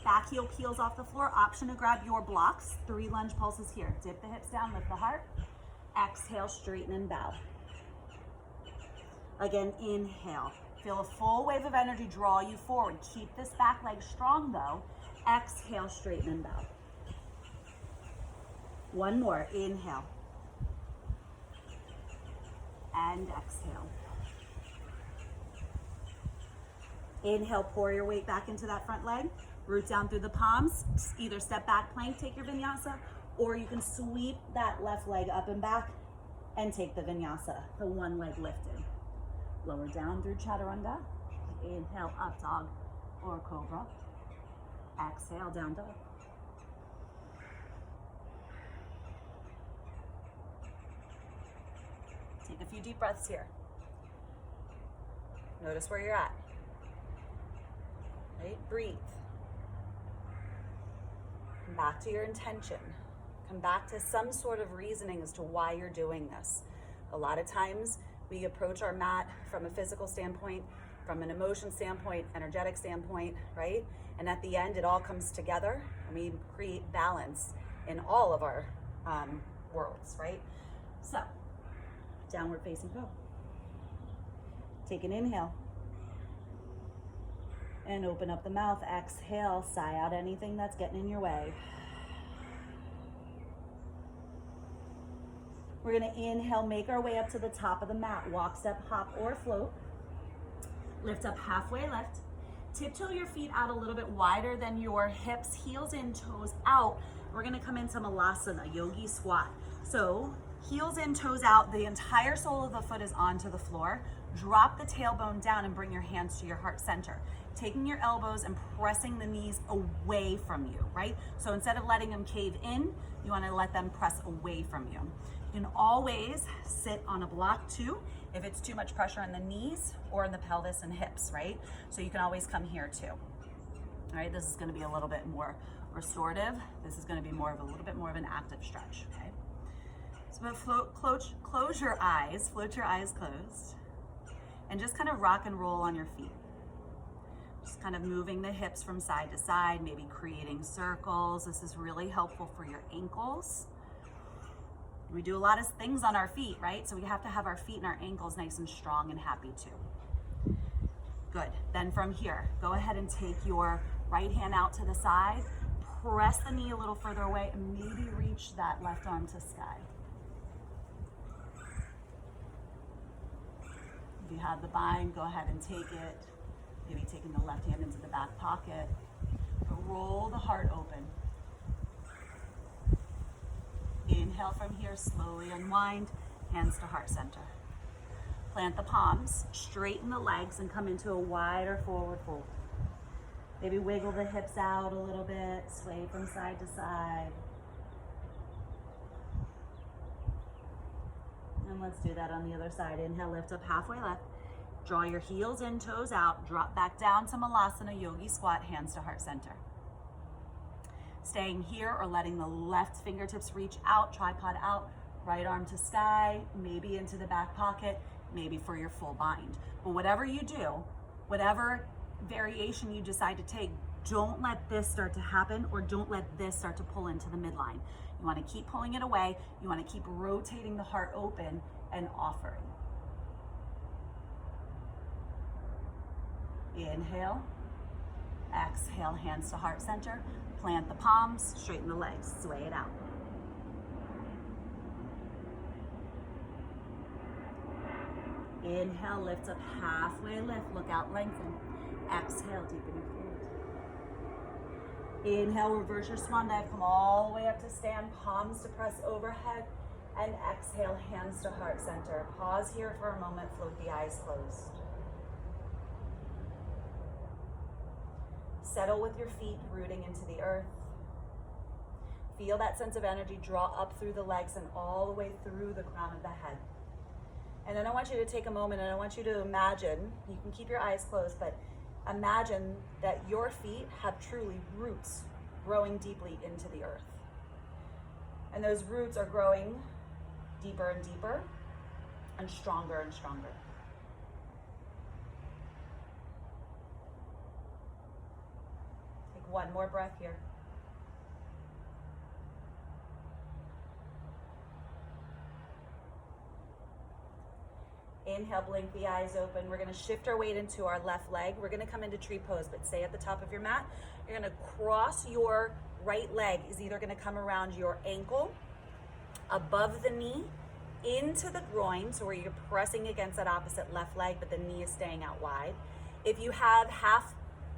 Back heel peels off the floor. Option to grab your blocks. 3 lunge pulses here. Dip the hips down, lift the heart. Exhale, straighten and bow. Again, inhale. Feel a full wave of energy draw you forward. Keep this back leg strong though. Exhale, straighten and bow. One more. Inhale. And exhale. Inhale, pour your weight back into that front leg. Root down through the palms. Either step back plank, take your vinyasa, or you can sweep that left leg up and back and take the vinyasa, the one leg lifted. Lower down through chaturanga. Inhale, up dog or cobra. Exhale, down dog. Take a few deep breaths here. Notice where you're at. Right? Breathe. Come back to your intention. Come back to some sort of reasoning as to why you're doing this. A lot of times we approach our mat from a physical standpoint, from an emotion standpoint, energetic standpoint, right? And at the end, it all comes together and we create balance in all of our worlds, right? So, downward facing dog. Take an inhale. And open up the mouth. Exhale, sigh out anything that's getting in your way. We're gonna inhale, make our way up to the top of the mat. Walk, step, hop, or float. Lift up, halfway lift. Tiptoe your feet out a little bit wider than your hips, heels in, toes out. We're gonna come into malasana, yogi squat. So heels in, toes out, the entire sole of the foot is onto the floor. Drop the tailbone down and bring your hands to your heart center. Taking your elbows and pressing the knees away from you, right? So instead of letting them cave in, you wanna let them press away from you. You can always sit on a block too, if it's too much pressure on the knees or in the pelvis and hips, right? So you can always come here too. All right, this is gonna be a little bit more restorative. This is gonna be a little bit more of an active stretch, okay? So close your eyes, float your eyes closed, and just kind of rock and roll on your feet. Just kind of moving the hips from side to side, maybe creating circles. This is really helpful for your ankles. We do a lot of things on our feet, right? So we have to have our feet and our ankles nice and strong and happy too. Good. Then from here, go ahead and take your right hand out to the side, press the knee a little further away, and maybe reach that left arm to sky. If you have the bind, go ahead and take it. Maybe taking the left hand into the back pocket. Roll the heart open. Inhale from here, slowly unwind, hands to heart center. Plant the palms, straighten the legs, and come into a wider forward fold. Maybe wiggle the hips out a little bit, sway from side to side. And let's do that on the other side. Inhale, lift up halfway left. Draw your heels in, toes out. Drop back down to malasana, yogi squat, hands to heart center. Staying here or letting the left fingertips reach out, tripod out, right arm to sky, maybe into the back pocket, maybe for your full bind. But whatever you do, whatever variation you decide to take, don't let this start to happen or don't let this start to pull into the midline. You want to keep pulling it away. You want to keep rotating the heart open and offering. Inhale, exhale, hands to heart center. Plant the palms, straighten the legs, sway it out. Inhale, lift up, halfway lift, look out, lengthen. Exhale, deepen your fold. Inhale, reverse your swan dive, come all the way up to stand, palms to press overhead, and exhale, hands to heart center. Pause here for a moment, float the eyes closed. Settle with your feet rooting into the earth. Feel that sense of energy draw up through the legs and all the way through the crown of the head. And then I want you to take a moment and I want you to imagine, you can keep your eyes closed, but imagine that your feet have truly roots growing deeply into the earth. And those roots are growing deeper and deeper and stronger and stronger. One more breath here. Inhale, blink the eyes open. We're going to shift our weight into our left leg. We're going to come into tree pose, but stay at the top of your mat. You're going to cross your right leg is either going to come around your ankle, above the knee, into the groin, so where you're pressing against that opposite left leg, but the knee is staying out wide. If you have half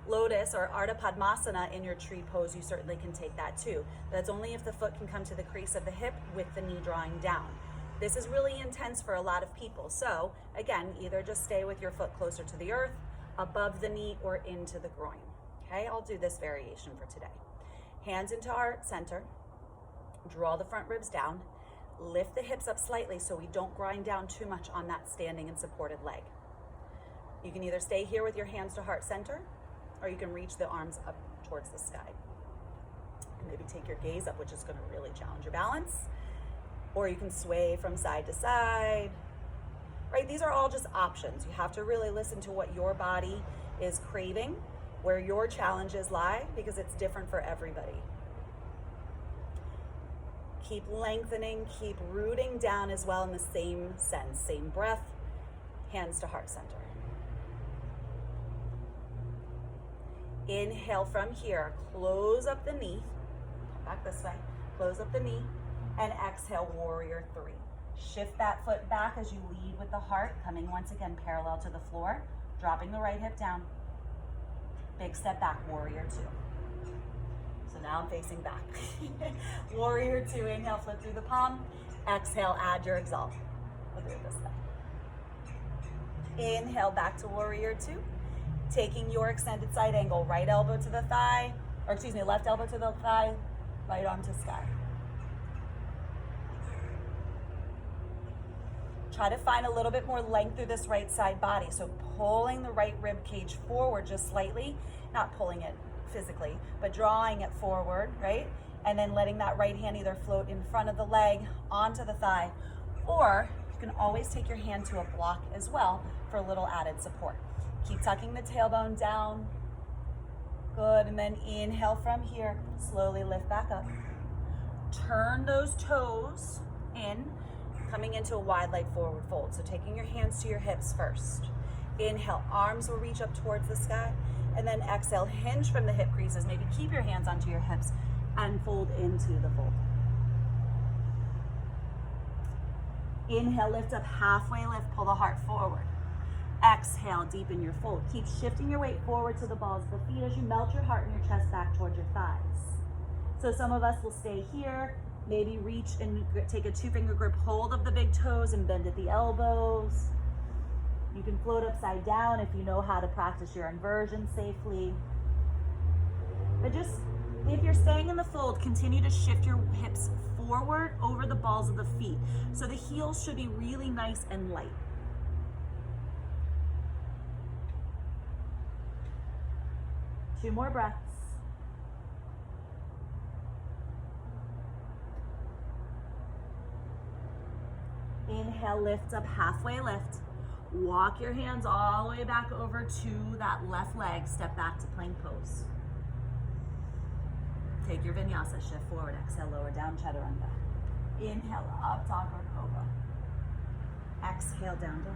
lotus or Ardha Padmasana in your tree pose, you certainly can take that too. That's only if the foot can come to the crease of the hip with the knee drawing down. This is really intense for a lot of people. So again, either just stay with your foot closer to the earth, above the knee, or into the groin. Okay, I'll do this variation for today. Hands into heart center, draw the front ribs down, lift the hips up slightly so we don't grind down too much on that standing and supported leg. You can either stay here with your hands to heart center, or you can reach the arms up towards the sky. And maybe take your gaze up, which is going to really challenge your balance. Or you can sway from side to side, right? These are all just options. You have to really listen to what your body is craving, where your challenges lie, because it's different for everybody. Keep lengthening, keep rooting down as well in the same sense. Same breath, hands to heart center. Inhale from here, close up the knee. Come back this way, close up the knee, and exhale, warrior three. Shift that foot back as you lead with the heart, coming once again parallel to the floor, dropping the right hip down. Big step back, warrior two. So now I'm facing back. Warrior two, inhale, flip through the palm. Exhale, add your exalt. We'll do it this way. Inhale, back to warrior two. Taking your extended side angle, right elbow to the thigh, or excuse me, left elbow to the thigh, right arm to sky. Try to find a little bit more length through this right side body. So pulling the right rib cage forward just slightly, not pulling it physically, but drawing it forward, right? And then letting that right hand either float in front of the leg onto the thigh, or you can always take your hand to a block as well for a little added support. Keep tucking the tailbone down. Good, and then inhale from here, slowly lift back up. Turn those toes in, coming into a wide leg forward fold. So taking your hands to your hips first. Inhale, arms will reach up towards the sky, and then exhale, hinge from the hip creases. Maybe keep your hands onto your hips and fold into the fold. Inhale, lift up, halfway lift, pull the heart forward. Exhale, deepen your fold. Keep shifting your weight forward to the balls of the feet as you melt your heart and your chest back towards your thighs. So some of us will stay here, maybe reach and take a 2-finger grip hold of the big toes and bend at the elbows. You can float upside down if you know how to practice your inversion safely. But just, if you're staying in the fold, continue to shift your hips forward over the balls of the feet. So the heels should be really nice and light. Two more breaths. Inhale, lift up, halfway lift. Walk your hands all the way back over to that left leg. Step back to plank pose. Take your vinyasa, shift forward. Exhale, lower down, chaturanga. Inhale, up dog or cobra. Exhale, down dog.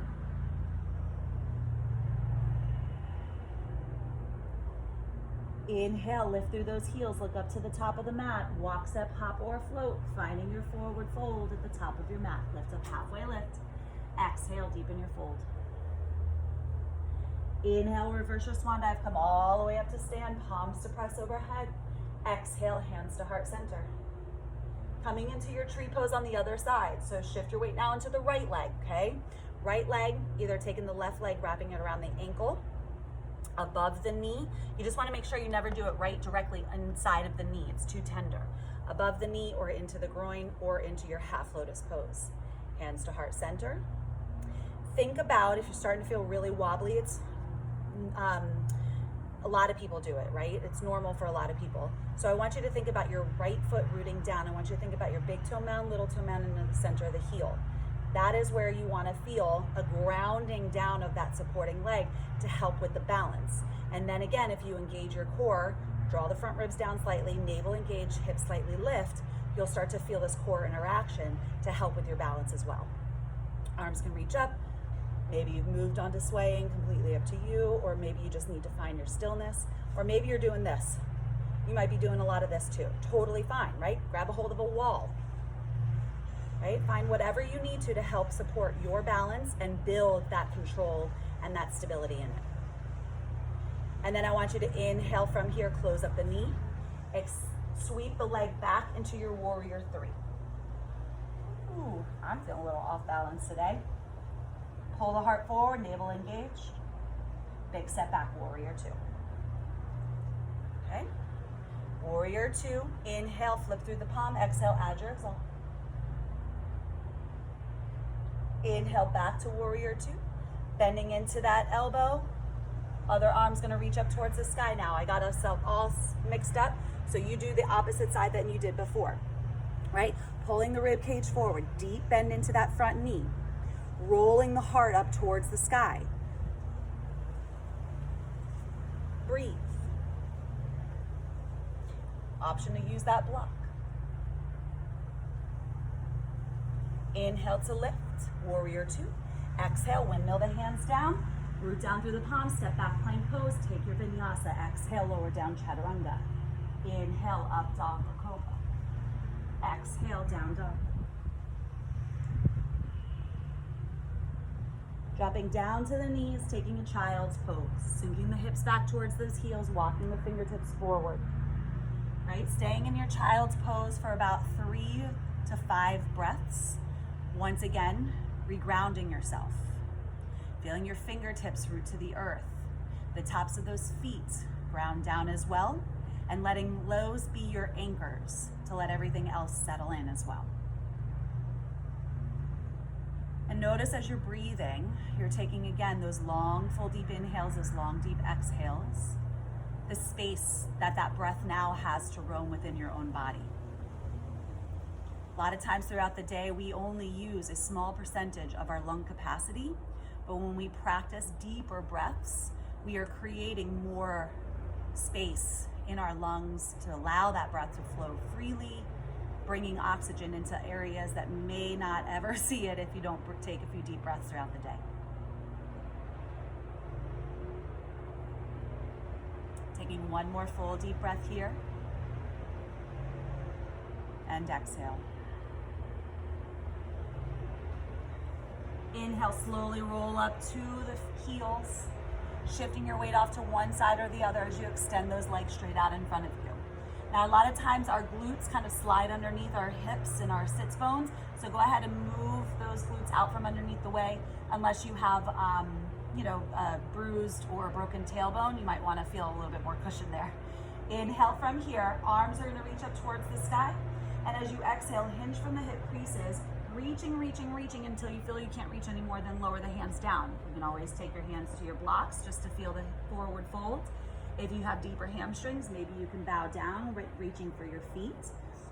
Inhale, lift through those heels, look up to the top of the mat, walk, step, hop, or float, finding your forward fold at the top of your mat. Lift up, halfway lift. Exhale, deepen your fold. Inhale, reverse your swan dive, come all the way up to stand, palms to press overhead. Exhale, hands to heart center. Coming into your tree pose on the other side. So shift your weight now into the right leg, okay? Right leg, either taking the left leg, wrapping it around the ankle, above the knee. You just want to make sure you never do it right directly inside of the knee. It's too tender. Above the knee or into the groin or into your half lotus pose. Hands to heart center. Think about if you're starting to feel really wobbly, it's a lot of people do it, right? It's normal for a lot of people. So I want you to think about your right foot rooting down. I want you to think about your big toe mound, little toe mound, and the center of the heel. That is where you want to feel a grounding down of that supporting leg to help with the balance. And then again, if you engage your core, draw the front ribs down slightly, navel engage, hips slightly lift, you'll start to feel this core interaction to help with your balance as well. Arms can reach up. Maybe you've moved on to swaying, completely up to you, or maybe you just need to find your stillness, or maybe you're doing this. You might be doing a lot of this too. Totally fine, right? Grab a hold of a wall. Right? Find whatever you need to help support your balance and build that control and that stability in it. And then I want you to inhale from here, close up the knee, sweep the leg back into your warrior three. Ooh, I'm feeling a little off balance today. Pull the heart forward, navel engaged. Big step back, warrior two. Okay? Warrior two, inhale, flip through the palm, exhale, add your exalt. Inhale back to warrior two, bending into that elbow. Other arm's gonna reach up towards the sky now. I got us all mixed up, so you do the opposite side than you did before, right? Pulling the rib cage forward, deep bend into that front knee, rolling the heart up towards the sky. Breathe. Option to use that block. Inhale to lift, warrior two. Exhale, windmill the hands down, root down through the palms, step back, plank pose, take your vinyasa. Exhale, lower down, chaturanga. Inhale, up dog or cobra. Exhale, down dog. Dropping down to the knees, taking a child's pose, sinking the hips back towards those heels, walking the fingertips forward. Right, staying in your child's pose for about 3 to 5 breaths. Once again, regrounding yourself. Feeling your fingertips root to the earth. The tops of those feet ground down as well, and letting those be your anchors to let everything else settle in as well. And notice as you're breathing, you're taking again those long, full, deep inhales, those long, deep exhales, the space that that breath now has to roam within your own body. A lot of times throughout the day, we only use a small percentage of our lung capacity, but when we practice deeper breaths, we are creating more space in our lungs to allow that breath to flow freely, bringing oxygen into areas that may not ever see it if you don't take a few deep breaths throughout the day. Taking one more full deep breath here. And exhale. Inhale, slowly roll up to the heels, shifting your weight off to one side or the other as you extend those legs straight out in front of you. Now, a lot of times our glutes kind of slide underneath our hips and our sits bones, so go ahead and move those glutes out from underneath the way. Unless you have, a bruised or broken tailbone, you might want to feel a little bit more cushion there. Inhale from here, arms are going to reach up towards the sky, and as you exhale, hinge from the hip creases, reaching until you feel you can't reach anymore, then lower the hands down. You can always take your hands to your blocks just to feel the forward fold. If you have deeper hamstrings, maybe you can bow down, reaching for your feet.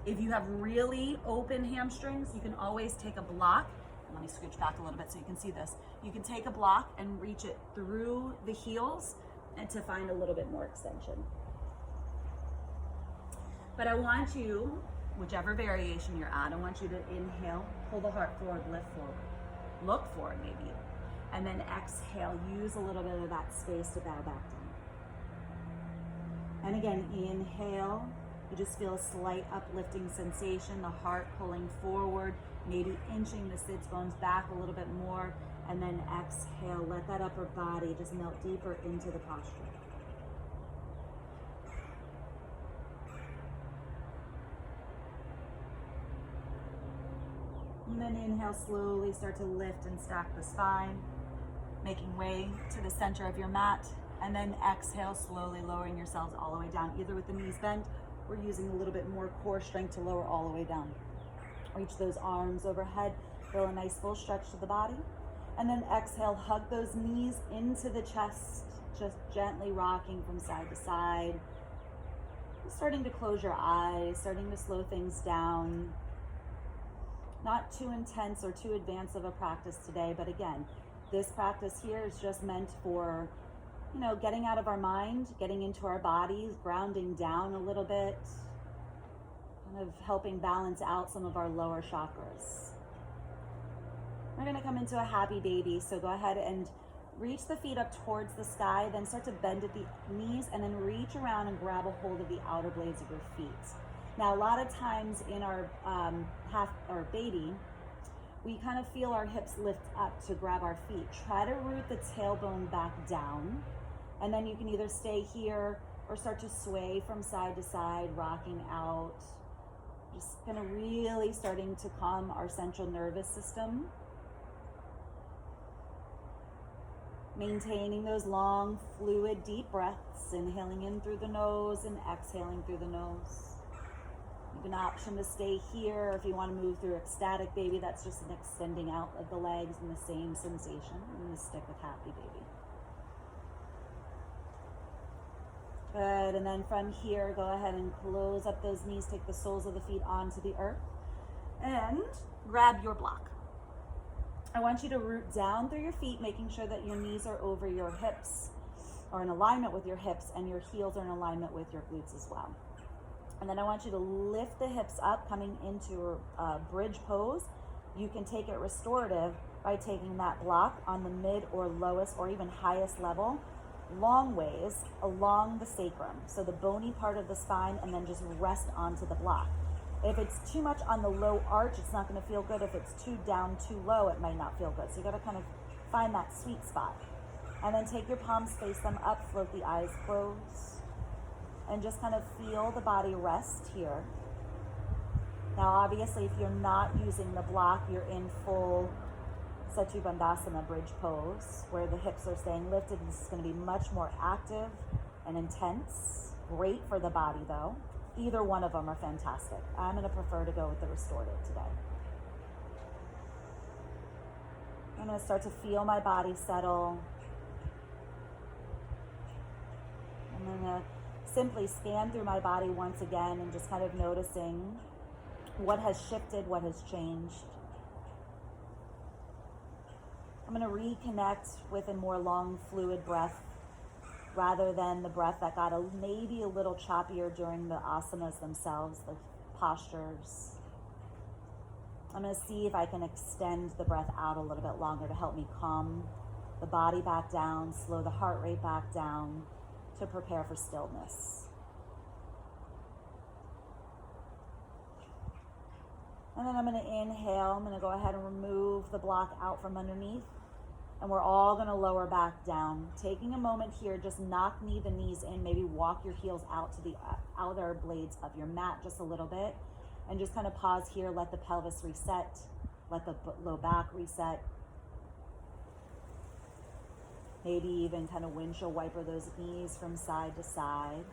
If you have really open hamstrings, you can always take a block. Let me scooch back a little bit so you can see this. You can take a block and reach it through the heels and to find a little bit more extension. But I want you, whichever variation you're at, I want you to inhale, pull the heart forward, lift forward, look forward maybe, and then exhale, use a little bit of that space to bow back down. And again, inhale, you just feel a slight uplifting sensation, the heart pulling forward, maybe inching the sits bones back a little bit more, and then exhale, let that upper body just melt deeper into the posture. And then inhale, slowly start to lift and stack the spine, making way to the center of your mat. And then exhale, slowly lowering yourselves all the way down, either with the knees bent or using a little bit more core strength to lower all the way down. Reach those arms overhead, feel a nice full stretch to the body. And then exhale, hug those knees into the chest, just gently rocking from side to side. Starting to close your eyes, starting to slow things down. Not too intense or too advanced of a practice today, but again, this practice here is just meant for, getting out of our mind, getting into our bodies, grounding down a little bit, kind of helping balance out some of our lower chakras. We're going to come into a happy baby, so go ahead and reach the feet up towards the sky, then start to bend at the knees, and then reach around and grab a hold of the outer blades of your feet. Now, a lot of times in our baby, we kind of feel our hips lift up to grab our feet. Try to root the tailbone back down, and then you can either stay here or start to sway from side to side, rocking out. Just kind of really starting to calm our central nervous system. Maintaining those long, fluid, deep breaths, inhaling in through the nose and exhaling through the nose. You have an option to stay here, or if you want to move through ecstatic baby, that's just an extending out of the legs and the same sensation. I'm going to stick with happy baby. Good, and then from here, go ahead and close up those knees, take the soles of the feet onto the earth, and grab your block. I want you to root down through your feet, making sure that your knees are over your hips, or in alignment with your hips, and your heels are in alignment with your glutes as well. And then I want you to lift the hips up, coming into a bridge pose, You can take it restorative by taking that block on the mid or lowest or even highest level, long ways along the sacrum, so the bony part of the spine, and then just rest onto the block. If it's too much on the low arch, it's not going to feel good. If it's too down, too low, it might not feel good. So you got to kind of find that sweet spot. And then take your palms, face them up, float the eyes closed, and just kind of feel the body rest here. Now, obviously, if you're not using the block, you're in full Setu Bandhasana bridge pose, where the hips are staying lifted. This is going to be much more active and intense. Great for the body, though. Either one of them are fantastic. I'm going to prefer to go with the restorative today. I'm going to start to feel my body settle. I'm going to simply scan through my body once again and just kind of noticing what has shifted, what has changed. I'm going to reconnect with a more long, fluid breath rather than the breath that got maybe a little choppier during the asanas themselves, the postures. I'm going to see if I can extend the breath out a little bit longer to help me calm the body back down, slow the heart rate back down to prepare for stillness. And then I'm going to inhale. I'm going to go ahead and remove the block out from underneath. And we're all going to lower back down. Taking a moment here, just knock the knees in. Maybe walk your heels out to the outer blades of your mat just a little bit. And just kind of pause here. Let the pelvis reset. Let the low back reset. Maybe even kind of windshield wiper those knees from side to side.